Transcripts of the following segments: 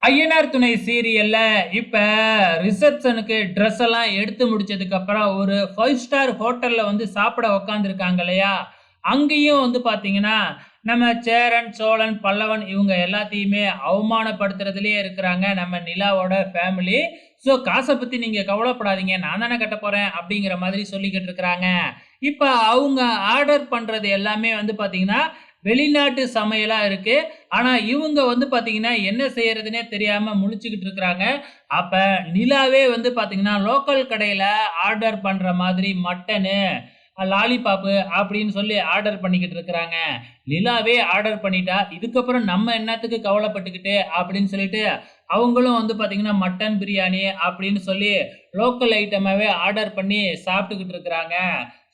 ஐயனார் துணை சீரியல்ல இப்ப ரிசப்ஷனுக்கு ட்ரெஸ் எல்லாம் எடுத்து முடிச்சதுக்கு அப்புறம் ஒரு 5 ஸ்டார் ஹோட்டல்ல வந்து சாப்பிட உட்கார்ந்துருக்காங்க இல்லையா? அங்கேயும் வந்து பார்த்தீங்கன்னா, நம்ம சேரன், சோழன், பல்லவன் இவங்க எல்லாத்தையுமே அவமானப்படுத்துறதிலேயே இருக்கிறாங்க நம்ம நிலாவோட ஃபேமிலி. ஸோ காச பத்தி நீங்க கவலைப்படாதீங்க. நான் தானே கட்டப்போறேன் அப்படிங்கிற மாதிரி சொல்லிக்கிட்டு இருக்கிறாங்க. இப்ப அவங்க ஆர்டர் பண்றது எல்லாமே வந்து பார்த்தீங்கன்னா, வெளிநாட்டு சமையலா இருக்கு. ஆனா, இவுங்க வந்து பாத்தீங்கன்னா, என்ன செய்றதுன்னே தெரியாம முழிச்சுக்கிட்டு இருக்கிறாங்க. அப்ப நிலாவே வந்து பாத்தீங்கன்னா, லோக்கல் கடையில ஆர்டர் பண்ற மாதிரி மட்டனு, லாலிபாப்பு அப்படின்னு சொல்லி ஆர்டர் பண்ணிக்கிட்டு இருக்கிறாங்க. நிலாவே ஆர்டர் பண்ணிட்டா, இதுக்கப்புறம் நம்ம என்னத்துக்கு கவலைப்பட்டுக்கிட்டு அப்படின்னு சொல்லிட்டு, அவங்களும் வந்து பாத்தீங்கன்னா, மட்டன் பிரியாணி அப்படின்னு சொல்லி லோக்கல் ஐட்டமாவே ஆர்டர் பண்ணி சாப்பிட்டுக்கிட்டு இருக்கிறாங்க.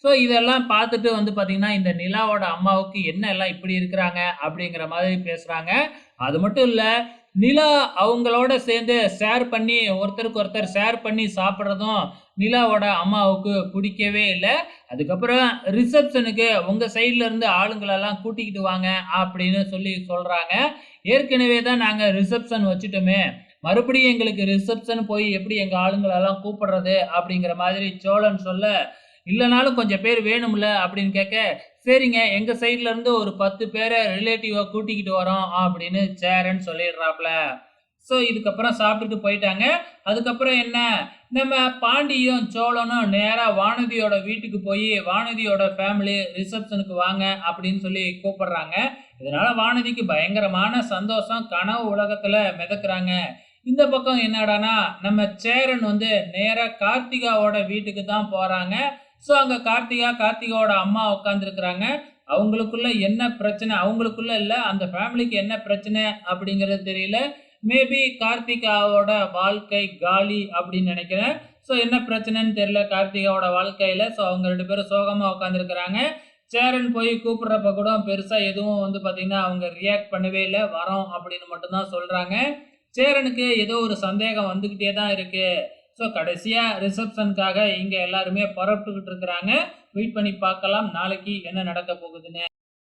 ஸோ இதெல்லாம் பார்த்துட்டு வந்து பார்த்தீங்கன்னா, இந்த நிலாவோட அம்மாவுக்கு என்ன எல்லாம் இப்படி இருக்கிறாங்க அப்படிங்கிற மாதிரி பேசுறாங்க. அது மட்டும் இல்ல, நிலா அவங்களோட சேர்ந்து ஷேர் பண்ணி ஒருத்தருக்கு ஒருத்தர் ஷேர் பண்ணி சாப்பிடுறதும் நிலாவோட அம்மாவுக்கு பிடிக்கவே இல்ல. அதுக்கப்புறம் ரிசப்ஷனுக்கு உங்க சைட்ல இருந்து ஆளுங்களெல்லாம் கூட்டிக்கிட்டு வாங்க அப்படின்னு சொல்லி சொல்றாங்க. ஏற்கனவே தான் நாங்க ரிசப்ஷன் வச்சுட்டோமே. மறுபடியும் எங்களுக்கு ரிசப்ஷன் போய் எப்படி எங்க ஆளுங்களெல்லாம் கூப்பிடுறது அப்படிங்கிற மாதிரி சோழன் சொல்ல, இல்லனாலும் கொஞ்சம் பேர் வேணும்ல அப்படின்னு கேட்க, சரிங்க எங்க சைட்ல இருந்து ஒரு 10 பேர ரிலேட்டிவா கூட்டிக்கிட்டு வரோம் அப்படின்னு சேரன் சொல்லிடுறாப்ல. ஸோ இதுக்கப்புறம் சாப்பிட்டுட்டு போயிட்டாங்க. அதுக்கப்புறம் என்ன, நம்ம பாண்டியும், சோழனும் நேரா வானதியோட வீட்டுக்கு போயி, வானதியோட ஃபேமிலி ரிசப்ஷனுக்கு வாங்க அப்படின்னு சொல்லி கூப்பிடுறாங்க. இதனால வானதிக்கு பயங்கரமான சந்தோஷம். கனவு உலகத்துல மிதக்குறாங்க. இந்த பக்கம் என்னடான்னா, நம்ம சேரன் வந்து நேரா கார்த்திகாவோட வீட்டுக்கு தான் போறாங்க. ஸோ அங்க கார்த்திகாவோட அம்மா உட்கார்ந்துருக்கிறாங்க. அவங்களுக்குள்ள என்ன பிரச்சனை? அவங்களுக்குள்ள இல்ல, அந்த ஃபேமிலிக்கு என்ன பிரச்சனை அப்படிங்கிறது தெரியல. மேபி கார்த்திகாவோட வாழ்க்கை காலி அப்படின்னு நினைக்கிறேன். ஸோ என்ன பிரச்சனைன்னு தெரியல கார்த்திகாவோட வாழ்க்கையில. ஸோ அவங்க 2 பேரும் சோகமா உட்கார்ந்துருக்கிறாங்க. சேரன் போய் கூப்பிடுறப்ப கூட பெருசா எதுவும் வந்து பார்த்தீங்கன்னா, அவங்க ரியாக்ட் பண்ணவே இல்ல. வரோம் அப்படின்னு மட்டும் தான் சொல்றாங்க. சேரனுக்கு ஏதோ ஒரு சந்தேகம் வந்துகிட்டே தான் இருக்கு. ஸோ கடைசியா ரிசப்ஷனுக்காக இங்க எல்லாருமே புறப்பட்டுக்கிட்டு இருக்கிறாங்க. வெயிட் பண்ணி பார்க்கலாம் நாளைக்கு என்ன நடக்க போகுதுன்னு.